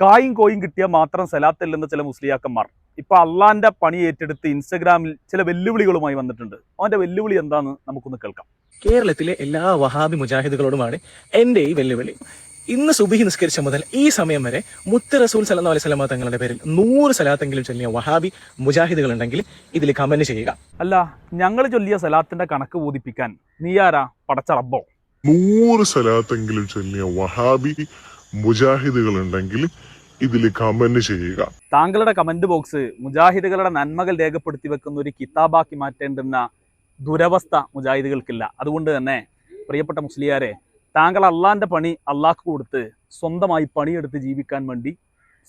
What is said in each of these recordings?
കായും കോയും കിട്ടിയാൽ മാത്രം സലാത്തില്ലെന്ന് ചില മുസ്ലിയാക്കന്മാർ ഇപ്പൊ അള്ളാന്റെ പണി ഏറ്റെടുത്ത് ഇൻസ്റ്റഗ്രാമിൽ ചില വെല്ലുവിളികളുമായി വന്നിട്ടുണ്ട്. അവന്റെ വെല്ലുവിളി എന്താന്ന് നമുക്കൊന്ന് കേൾക്കാം. കേരളത്തിലെ എല്ലാ വഹാബി മുജാഹിദുകളോടുമാണ് എൻ്റെ ഈ വെല്ലുവിളി. ഇന്ന് സുബഹി നിസ്കരിച്ച മുതൽ ഈ സമയം വരെ മുത്ത് റസൂൽ സല്ലല്ലാഹു അലൈഹി വസല്ലമ തങ്ങളുടെ പേരിൽ 100 സലാത്തെങ്കിലും ചൊല്ലിയ വഹാബി മുജാഹിദുകൾ ഉണ്ടെങ്കിൽ ഇതിൽ കമന്റ് ചെയ്യുക. അല്ല, ഞങ്ങൾ ചൊല്ലിയ സലാത്തിന്റെ കണക്ക് ബോധിപ്പിക്കാൻ നീയാരാ? പടച്ച റബ്ബോ? 100 സലാത്തെങ്കിലും ചൊല്ലിയ വഹാബി മുജാഹിദുകൾ ഉണ്ടെങ്കിൽ ഇതിൽ കമന്റ് ചെയ്യുക. താങ്കളുടെ കമന്റ് ബോക്സ് മുജാഹിദുകളുടെ നന്മകൾ രേഖപ്പെടുത്തി വെക്കുന്ന ഒരു കിതാബാക്കി മാറ്റേണ്ടുന്ന ദുരവസ്ഥ മുജാഹിദുകൾക്കില്ല. അതുകൊണ്ട് തന്നെ പ്രിയപ്പെട്ട മുസ്ലിയാരെ, താങ്കൾ അള്ളാന്റെ പണി അള്ളാഹ്ക്ക് കൊടുത്ത് സ്വന്തമായി പണിയെടുത്ത് ജീവിക്കാൻ വേണ്ടി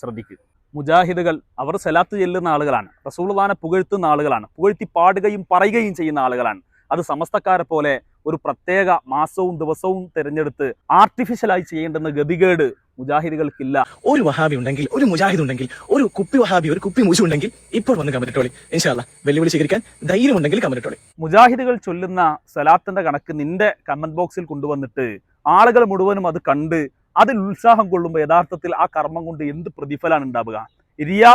ശ്രദ്ധിക്കുക. മുജാഹിദുകൾ അവർ സലാത്ത് ചെല്ലുന്ന ആളുകളാണ്, റസൂലുള്ളാഹിനെ പുകഴ്ത്തുന്ന ആളുകളാണ്, പുകഴ്ത്തി പാടുകയും പറയുകയും ചെയ്യുന്ന ആളുകളാണ്. അത് സമസ്തക്കാരെ പോലെ ഒരു പ്രത്യേക മാസവും ദിവസവും തിരഞ്ഞെടുത്ത് ആർട്ടിഫിഷ്യലായി ചെയ്യേണ്ടുന്ന ഗതികേട് മുജാഹിദുകൾക്കില്ല. ഒരു വഹാബി ഉണ്ടെങ്കിൽ, ഒരു മുജാഹിദ് ഉണ്ടെങ്കിൽ, ഒരു കുപ്പി വഹാബി, ഒരു കുപ്പി മുജു ഉണ്ടെങ്കിൽ ഇപ്പോൾ വന്ന് കമന്റിട്ടോളി. ഇൻഷാ അല്ലാഹ് വെല്ലുവിളി സ്വീകരിക്കാൻ ധൈര്യമുണ്ടെങ്കിൽ കമന്റിട്ടോളി. മുജാഹിദുകൾ ചൊല്ലുന്ന സലാത്തിന്റെ കണക്ക് നിന്റെ കമന്റ് ബോക്സിൽ കൊണ്ടുവന്നിട്ട് ആളുകൾ മുഴുവനും അത് കണ്ട് അതിൽ ഉത്സാഹം കൊള്ളുമ്പോൾ യഥാർത്ഥത്തിൽ ആ കർമ്മം കൊണ്ട് എന്ത് പ്രതിഫലമാണ് ഉണ്ടാവുക? റിയാ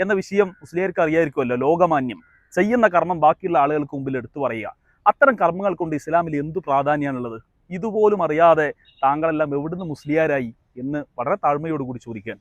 എന്ന വിഷയം മുസ്ലിംകൾക്ക് അറിയായിരിക്കുമല്ലോ. ലോകമാന്യം ചെയ്യുന്ന കർമ്മം ബാക്കിയുള്ള ആളുകൾക്ക് മുമ്പിൽ എടുത്തു പറയുക. അത്തരം കർമ്മങ്ങൾ കൊണ്ട് ഇസ്ലാമിൽ എന്തു പ്രാധാന്യമാണുള്ളത്? ഇതുപോലും അറിയാതെ താങ്കളെല്ലാം എവിടുന്ന് മുസ്ലിയാരായി എന്ന് വളരെ താഴ്മയോടുകൂടി ചോദിക്കാൻ